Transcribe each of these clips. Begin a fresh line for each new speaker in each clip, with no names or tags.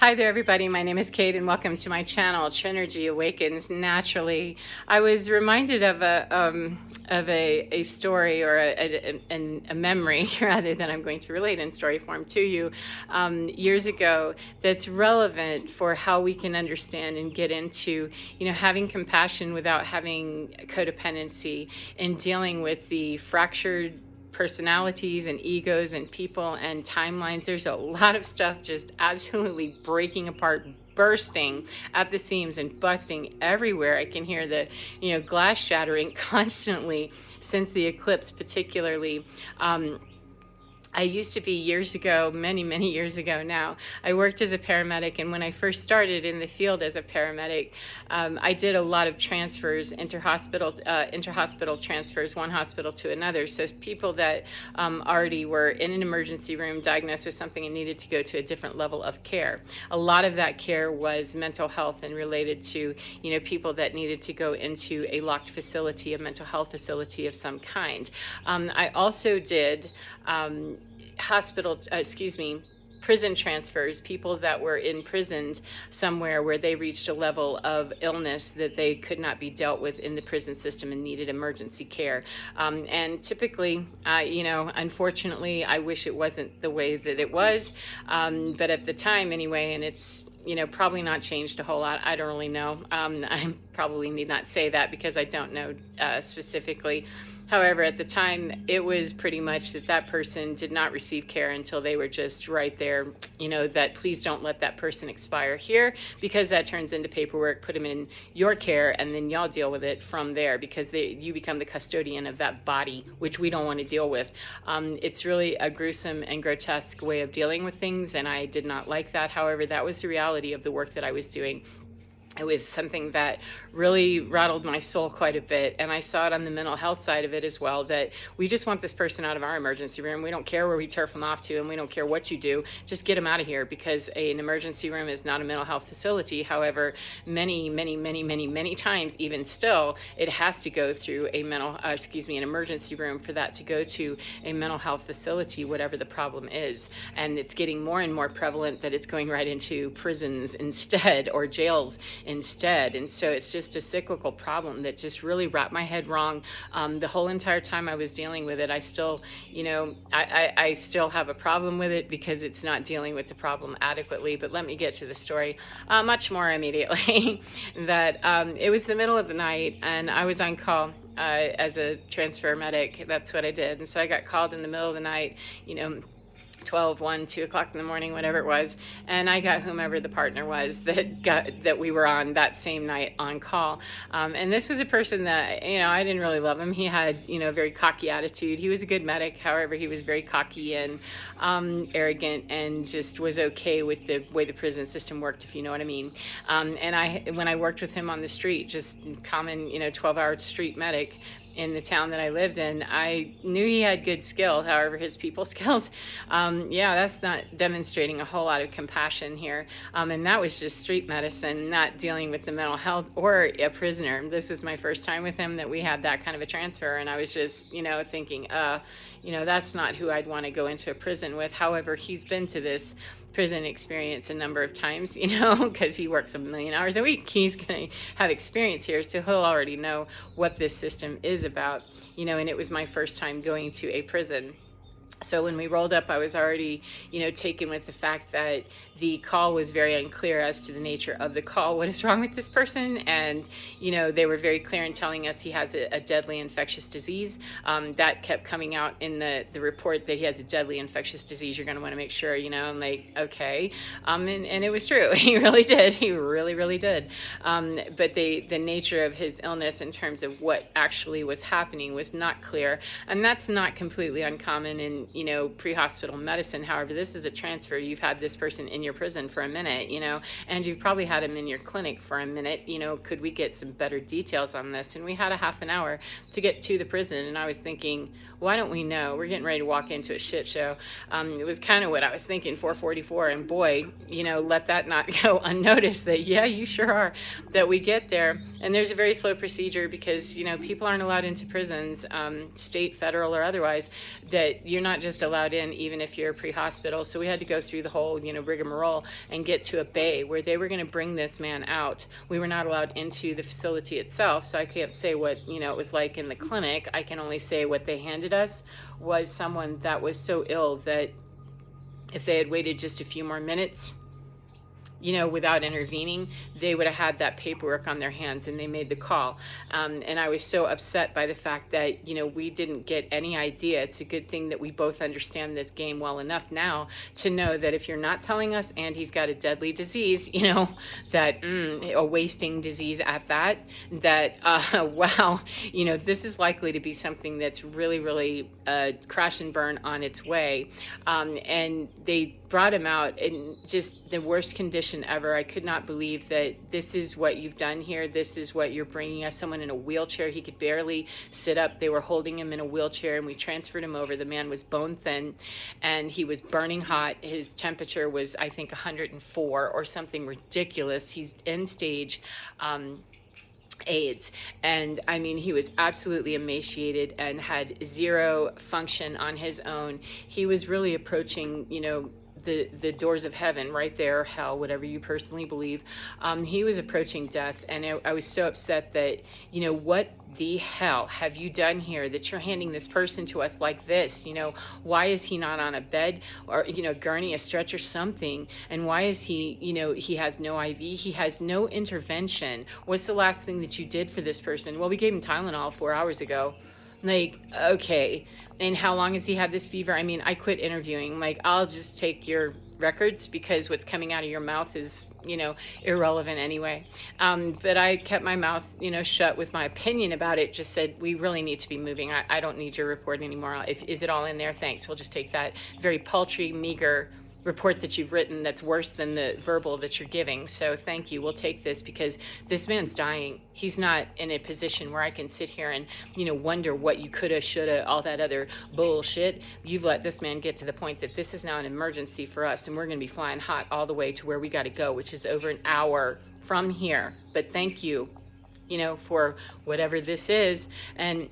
Hi there, everybody. My name is Kate, and welcome to my channel, Trinergy Awakens Naturally. I was reminded of a story or a memory, rather than I'm going to relate in story form to you, years ago that's relevant for how we can understand and get into, having compassion without having codependency and dealing with the fractured personalities and egos and people and timelines. There's a lot of stuff just absolutely breaking apart, bursting at the seams and busting everywhere. I can hear the glass shattering constantly since the eclipse, particularly. I used to be years ago, many years ago now, I worked as a paramedic, and when I first started in the field as a paramedic, I did a lot of transfers, interhospital transfers, one hospital to another. So people that already were in an emergency room diagnosed with something and needed to go to a different level of care. A lot of that care was mental health and related to people that needed to go into a locked facility, a mental health facility of some kind. I also did prison transfers, people that were imprisoned somewhere where they reached a level of illness that they could not be dealt with in the prison system and needed emergency care. And typically, unfortunately, I wish it wasn't the way that it was, but at the time anyway, and it's probably not changed a whole lot. I don't really know. I probably need not say that because I don't know specifically. However, at the time, it was pretty much that person did not receive care until they were just right there, that please don't let that person expire here, because that turns into paperwork, put them in your care, and then y'all deal with it from there, because you become the custodian of that body, which we don't want to deal with. It's really a gruesome and grotesque way of dealing with things, and I did not like that. However, that was the reality of the work that I was doing. It was something that really rattled my soul quite a bit, and I saw it on the mental health side of it as well, that we just want this person out of our emergency room. We don't care where we turf them off to, and we don't care what you do. Just get them out of here, because an emergency room is not a mental health facility. However, many times, even still, it has to go through an emergency room for that to go to a mental health facility, whatever the problem is. And it's getting more and more prevalent that it's going right into prisons instead, or jails instead. And so it's just a cyclical problem that just really wrapped my head wrong. The whole entire time I was dealing with it, I still, I still have a problem with it because it's not dealing with the problem adequately. But let me get to the story much more immediately. That it was the middle of the night, and I was on call as a transfer medic. That's what I did. And so I got called in the middle of the night, 12, 1, 2 o'clock in the morning, whatever it was, and I got whomever the partner was that we were on that same night on call. And this was a person that, I didn't really love him. He had, a very cocky attitude. He was a good medic. However, he was very cocky and arrogant, and just was okay with the way the prison system worked, if you know what I mean. And when I worked with him on the street, just common, 12-hour street medic, in the town that I lived in, I knew he had good skills. However, his people skills, that's not demonstrating a whole lot of compassion here. And that was just street medicine, not dealing with the mental health or a prisoner. This was my first time with him that we had that kind of a transfer, and I was just, thinking, that's not who I'd want to go into a prison with. However, he's been to this prison experience a number of times, because he works 1 million hours a week. He's going to have experience here, so he'll already know what this system is about, and it was my first time going to a prison. So when we rolled up, I was already, taken with the fact that the call was very unclear as to the nature of the call. What is wrong with this person? And, they were very clear in telling us he has a deadly infectious disease. That kept coming out in the report, that he has a deadly infectious disease. You're going to want to make sure, I'm like, okay. And it was true. He really did. He really did. But the nature of his illness in terms of what actually was happening was not clear. And that's not completely uncommon in, pre-hospital medicine. However, this is a transfer. You've had this person in your prison for a minute, and you've probably had him in your clinic for a minute. Could we get some better details on this? And we had a half an hour to get to the prison, and I was thinking, why don't we know? We're getting ready to walk into a shit show. It was kind of what I was thinking, 444, and boy, let that not go unnoticed, that, yeah, you sure are, that we get there, and there's a very slow procedure because, people aren't allowed into prisons, state, federal, or otherwise, that you're not just allowed in even if you're pre-hospital. So we had to go through the whole, rigmarole and get to a bay where they were going to bring this man out. We were not allowed into the facility itself, so I can't say what, it was like in the clinic. I can only say what they handed us was someone that was so ill that if they had waited just a few more minutes, without intervening, they would have had that paperwork on their hands, and they made the call. And I was so upset by the fact that, we didn't get any idea. It's a good thing that we both understand this game well enough now to know that if you're not telling us and he's got a deadly disease, that a wasting disease at that, wow, this is likely to be something that's really, really crash and burn on its way. And they brought him out in just the worst condition ever. I could not believe that this is what you've done here. This is what you're bringing us. Someone in a wheelchair. He could barely sit up. They were holding him in a wheelchair, and we transferred him over. The man was bone thin, and he was burning hot. His temperature was, I think, 104 or something ridiculous. He's end stage AIDS, and I mean, he was absolutely emaciated and had zero function on his own. He was really approaching, the doors of heaven right there, hell, whatever you personally believe. He was approaching death, and I was so upset that, what the hell have you done here that you're handing this person to us like this? Why is he not on a bed or, gurney, a stretcher, something? And why is he, he has no IV, he has no intervention. What's the last thing that you did for this person? Well, we gave him Tylenol 4 hours ago. Like, okay. And how long has he had this fever? I mean, I quit interviewing. Like, I'll just take your records because what's coming out of your mouth is, irrelevant anyway. But I kept my mouth, shut with my opinion about it. Just said, we really need to be moving. I don't need your report anymore. Is it all in there? Thanks. We'll just take that very paltry, meager report that you've written that's worse than the verbal that you're giving. So thank you. We'll take this because this man's dying. He's not in a position where I can sit here and, wonder what you coulda, shoulda, all that other bullshit. You've let this man get to the point that this is now an emergency for us, and we're going to be flying hot all the way to where we got to go, which is over an hour from here. But thank you, for whatever this is. And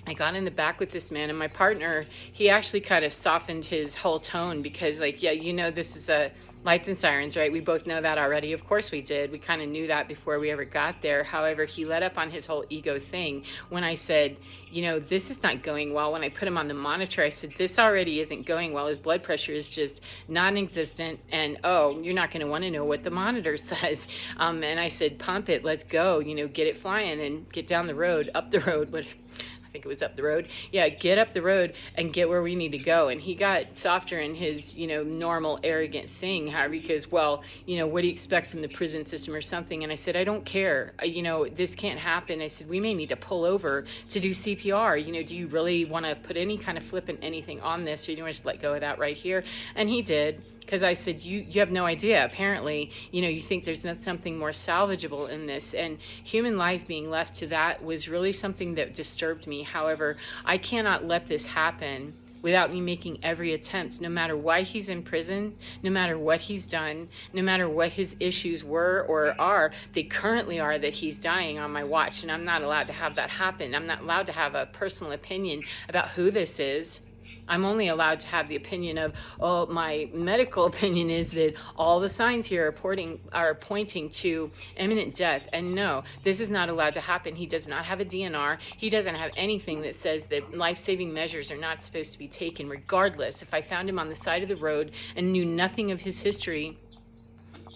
I got in the back with this man, and my partner, he actually kind of softened his whole tone because, like, yeah, this is a lights and sirens, right? We both know that already. Of course we did. We kind of knew that before we ever got there. However, he let up on his whole ego thing when I said, this is not going well. When I put him on the monitor, I said, this already isn't going well. His blood pressure is just non-existent, and you're not going to want to know what the monitor says. And I said, pump it, let's go, get it flying and get down the road, up the road, I think it was up the road. Yeah, get up the road and get where we need to go. And he got softer in his, normal arrogant thing, because, well, what do you expect from the prison system or something? And I said, I don't care. This can't happen. I said, we may need to pull over to do CPR. Do you really want to put any kind of flippant anything on this, or do you want to just let go of that right here? And he did. Because I said, you have no idea. Apparently, you think there's not something more salvageable in this. And human life being left to that was really something that disturbed me. However, I cannot let this happen without me making every attempt, no matter why he's in prison, no matter what he's done, no matter what his issues were or are, they currently are, that he's dying on my watch. And I'm not allowed to have that happen. I'm not allowed to have a personal opinion about who this is. I'm only allowed to have the opinion of, my medical opinion is that all the signs here are pointing to imminent death. And no, this is not allowed to happen. He does not have a DNR. He doesn't have anything that says that life-saving measures are not supposed to be taken. Regardless, if I found him on the side of the road and knew nothing of his history,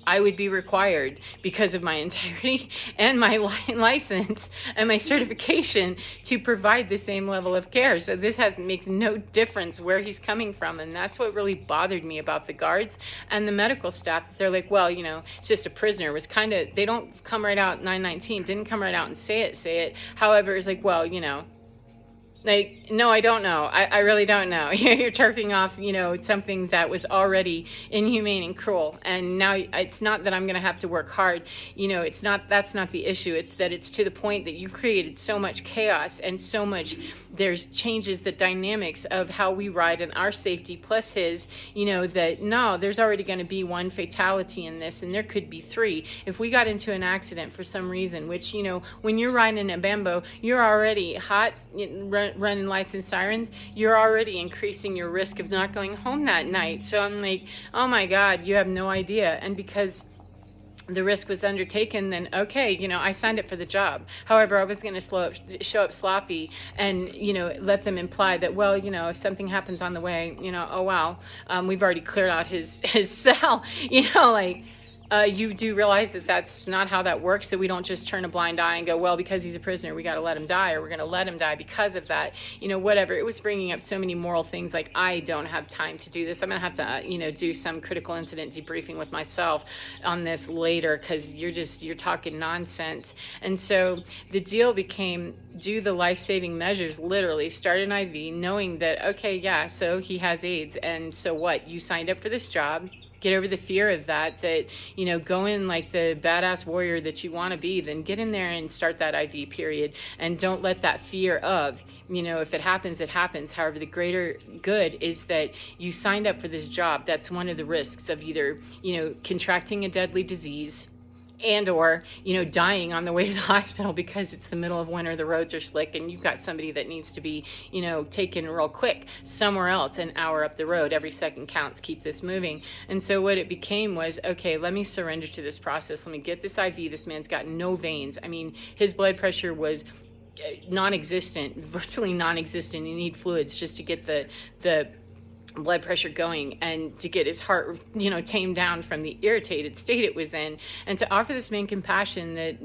I would be required, because of my integrity and my license and my certification, to provide the same level of care. So this makes no difference where he's coming from. And that's what really bothered me about the guards and the medical staff. They're like, well, it's just a prisoner. It was kind of, they don't come right out, 919, didn't come right out and say it. However, it's like, well, like, no, I don't know. I really don't know. You're turfing off, something that was already inhumane and cruel. And now it's not that I'm going to have to work hard. That's not the issue. It's that it's to the point that you created so much chaos and so much, there's changes the dynamics of how we ride and our safety plus his, that no, there's already going to be one fatality in this, and there could be 3. If we got into an accident for some reason, which, when you're riding a Bambo, you're already hot, running lights and sirens, you're already increasing your risk of not going home that night. So I'm like, oh my God, you have no idea. And because the risk was undertaken, then okay, I signed up for the job. However, I was going to show up sloppy and, let them imply that, well, if something happens on the way, oh wow, we've already cleared out his cell, you do realize that that's not how that works, that we don't just turn a blind eye and go, well, because he's a prisoner, we got to let him die, or we're going to let him die because of that, whatever. It was bringing up so many moral things, like, I don't have time to do this. I'm going to have to, do some critical incident debriefing with myself on this later, because you're talking nonsense. And so the deal became, do the life-saving measures, literally, start an IV, knowing that, okay, yeah, so he has AIDS, and so what? You signed up for this job. Get over the fear of that, go in like the badass warrior that you want to be, then get in there and start that IV period. And don't let that fear of, if it happens, it happens. However, the greater good is that you signed up for this job. That's one of the risks of either, contracting a deadly disease, and or dying on the way to the hospital because it's the middle of winter, the roads are slick, and you've got somebody that needs to be taken real quick somewhere else, an hour up the road. Every second counts. Keep this moving. And so what it became was, okay, let me surrender to this process. Let me get this IV. This man's got no veins. I mean, his blood pressure was non-existent, virtually non-existent. You need fluids just to get the blood pressure going and to get his heart, tamed down from the irritated state it was in, and to offer this man compassion that,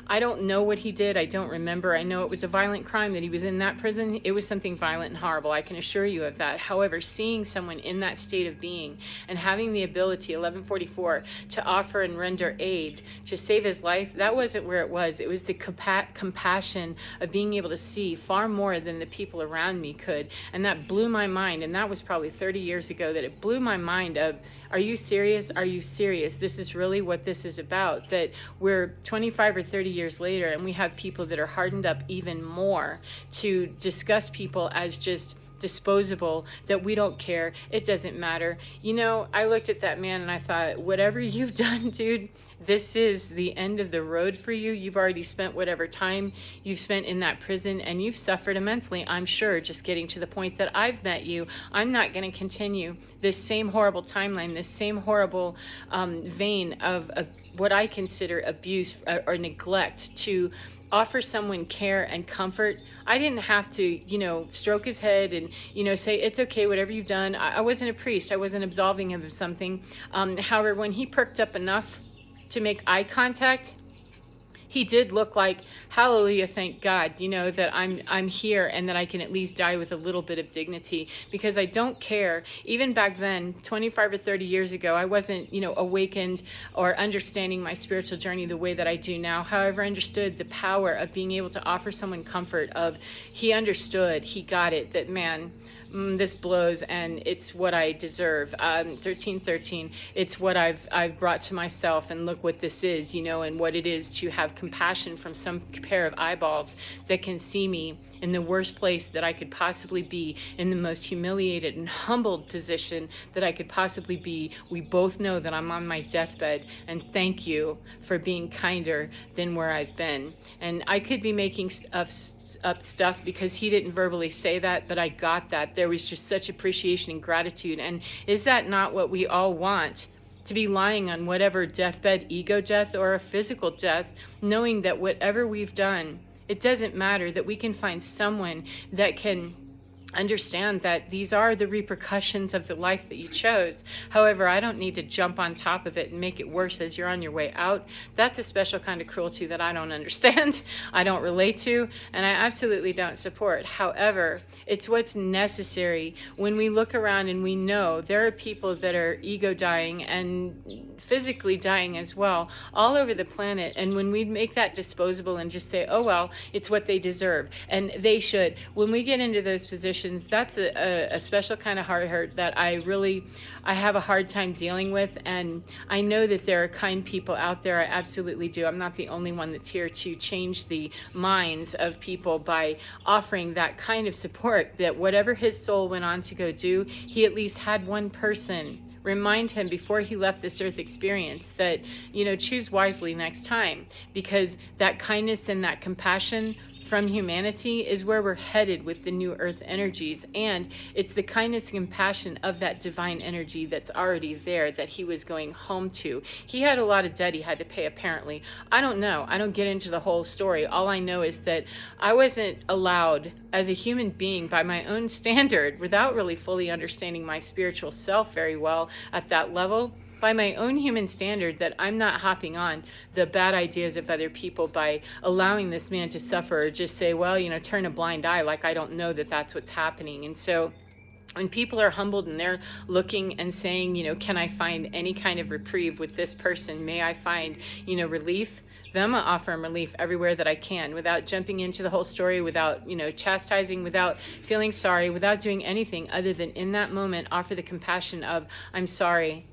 I don't know what he did. I don't remember. I know it was a violent crime that he was in that prison. It was something violent and horrible. I can assure you of that. However, seeing someone in that state of being and having the ability, 1144, to offer and render aid to save his life, that wasn't where it was. It was the compassion of being able to see far more than the people around me could. And that blew my mind. And that was probably 30 years ago, that it blew my mind of, are you serious? Are you serious? This is really what this is about, that we're 25 or 30 years later and we have people that are hardened up even more to discuss people as just disposable, that we don't care, it doesn't matter. I looked at that man and I thought, whatever you've done, dude, this is the end of the road for you. You've already spent whatever time you've spent in that prison, and you've suffered immensely, I'm sure, just getting to the point that I've met you. I'm not going to continue this same horrible timeline, this same horrible vein of what I consider abuse or neglect to offer someone care and comfort. I didn't have to, stroke his head and, say, it's okay, whatever you've done. I wasn't a priest. I wasn't absolving him of something. However, when he perked up enough to make eye contact, he did look like, hallelujah, thank God, that I'm here and that I can at least die with a little bit of dignity, because I don't care. Even back then, 25 or 30 years ago, I wasn't, awakened or understanding my spiritual journey the way that I do now. However, I understood the power of being able to offer someone comfort, of he understood, he got it, that man, this blows and it's what I deserve. 1313, it's what I've brought to myself, and look what this is, and what it is to have compassion from some pair of eyeballs that can see me in the worst place that I could possibly be, in the most humiliated and humbled position that I could possibly be. We both know that I'm on my deathbed, and thank you for being kinder than where I've been. And I could be making up stuff because he didn't verbally say that, but I got that. There was just such appreciation and gratitude. And is that not what we all want? To be lying on whatever deathbed, ego death or a physical death, knowing that whatever we've done, it doesn't matter, that we can find someone that can understand that these are the repercussions of the life that you chose. However, I don't need to jump on top of it and make it worse as you're on your way out. That's a special kind of cruelty that I don't understand, I don't relate to, and I absolutely don't support. However, it's what's necessary when we look around and we know there are people that are ego dying and physically dying as well all over the planet. And when we make that disposable and just say, oh well, it's what they deserve and they should, when we get into those positions, that's a special kind of heart hurt that I have a hard time dealing with. And I know that there are kind people out there. I absolutely do. I'm not the only one that's here to change the minds of people by offering that kind of support, that whatever his soul went on to go do, he at least had one person remind him before he left this earth experience that, choose wisely next time, because that kindness and that compassion from humanity is where we're headed with the new earth energies. And it's the kindness and compassion of that divine energy that's already there that he was going home to. He had a lot of debt he had to pay, apparently. I don't know. I don't get into the whole story. All I know is that I wasn't allowed as a human being by my own standard, without really fully understanding my spiritual self very well at that level, by my own human standard, that I'm not hopping on the bad ideas of other people by allowing this man to suffer, or just say, well, turn a blind eye like I don't know that that's what's happening. And so when people are humbled and they're looking and saying, can I find any kind of reprieve with this person? May I find, relief? Then I'm going to offer them relief everywhere that I can, without jumping into the whole story, without, chastising, without feeling sorry, without doing anything other than in that moment offer the compassion of, I'm sorry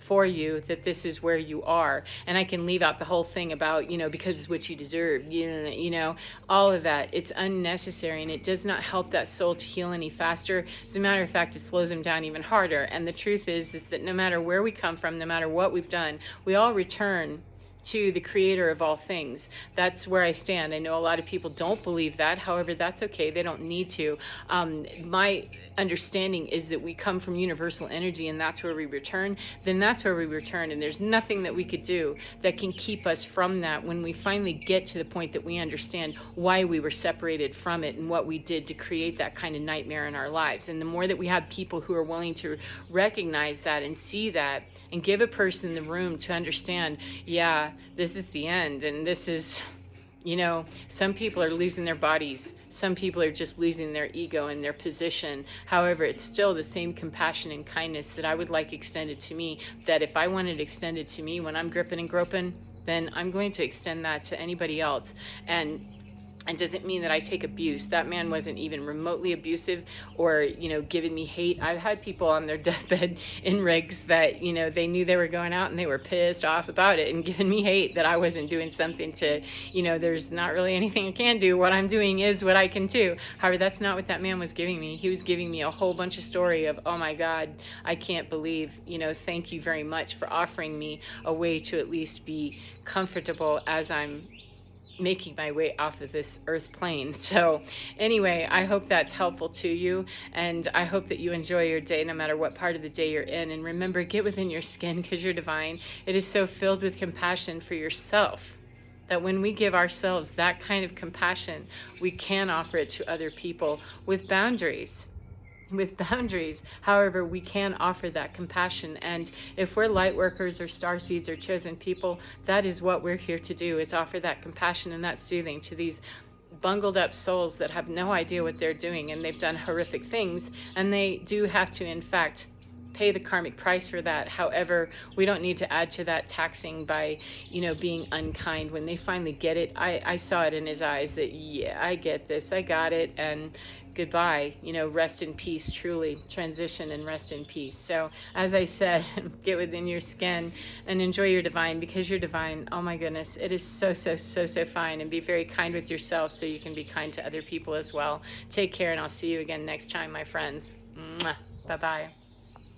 for you that this is where you are. And I can leave out the whole thing about, because it's what you deserve, all of that. It's unnecessary, and it does not help that soul to heal any faster. As a matter of fact, it slows them down even harder. And the truth is that no matter where we come from, no matter what we've done, we all return to the creator of all things. That's where I stand. I know a lot of people don't believe that. However, that's okay. They don't need to. My understanding is that we come from universal energy, and that's where we return. Then that's where we return, and there's nothing that we could do that can keep us from that when we finally get to the point that we understand why we were separated from it and what we did to create that kind of nightmare in our lives. And the more that we have people who are willing to recognize that and see that, and give a person the room to understand, yeah, this is the end, and this is, some people are losing their bodies. Some people are just losing their ego and their position. However, it's still the same compassion and kindness that I would like extended to me, that if I wanted extended to me when I'm gripping and groping, then I'm going to extend that to anybody else. And it doesn't mean that I take abuse. That man wasn't even remotely abusive or, giving me hate. I've had people on their deathbed in rigs that, they knew they were going out and they were pissed off about it and giving me hate that I wasn't doing something to, there's not really anything I can do. What I'm doing is what I can do. However, that's not what that man was giving me. He was giving me a whole bunch of story of, oh my God, I can't believe, thank you very much for offering me a way to at least be comfortable as I'm making my way off of this earth plane. So anyway, I hope that's helpful to you, and I hope that you enjoy your day no matter what part of the day you're in. And remember, get within your skin, because you're divine. It is so filled with compassion for yourself that when we give ourselves that kind of compassion, we can offer it to other people with boundaries. However, we can offer that compassion. And if we're light workers or star seeds or chosen people, that is what we're here to do, is offer that compassion and that soothing to these bungled up souls that have no idea what they're doing, and they've done horrific things, and they do have to, in fact, pay the karmic price for that. However, we don't need to add to that taxing by, being unkind. When they finally get it, I saw it in his eyes that, yeah, I get this, I got it, and goodbye, rest in peace, truly transition and rest in peace. So as I said, get within your skin and enjoy your divine, because you're divine. Oh my goodness, it is so fine. And be very kind with yourself so you can be kind to other people as well. Take care, and I'll see you again next time, my friends. Mwah. Bye-bye.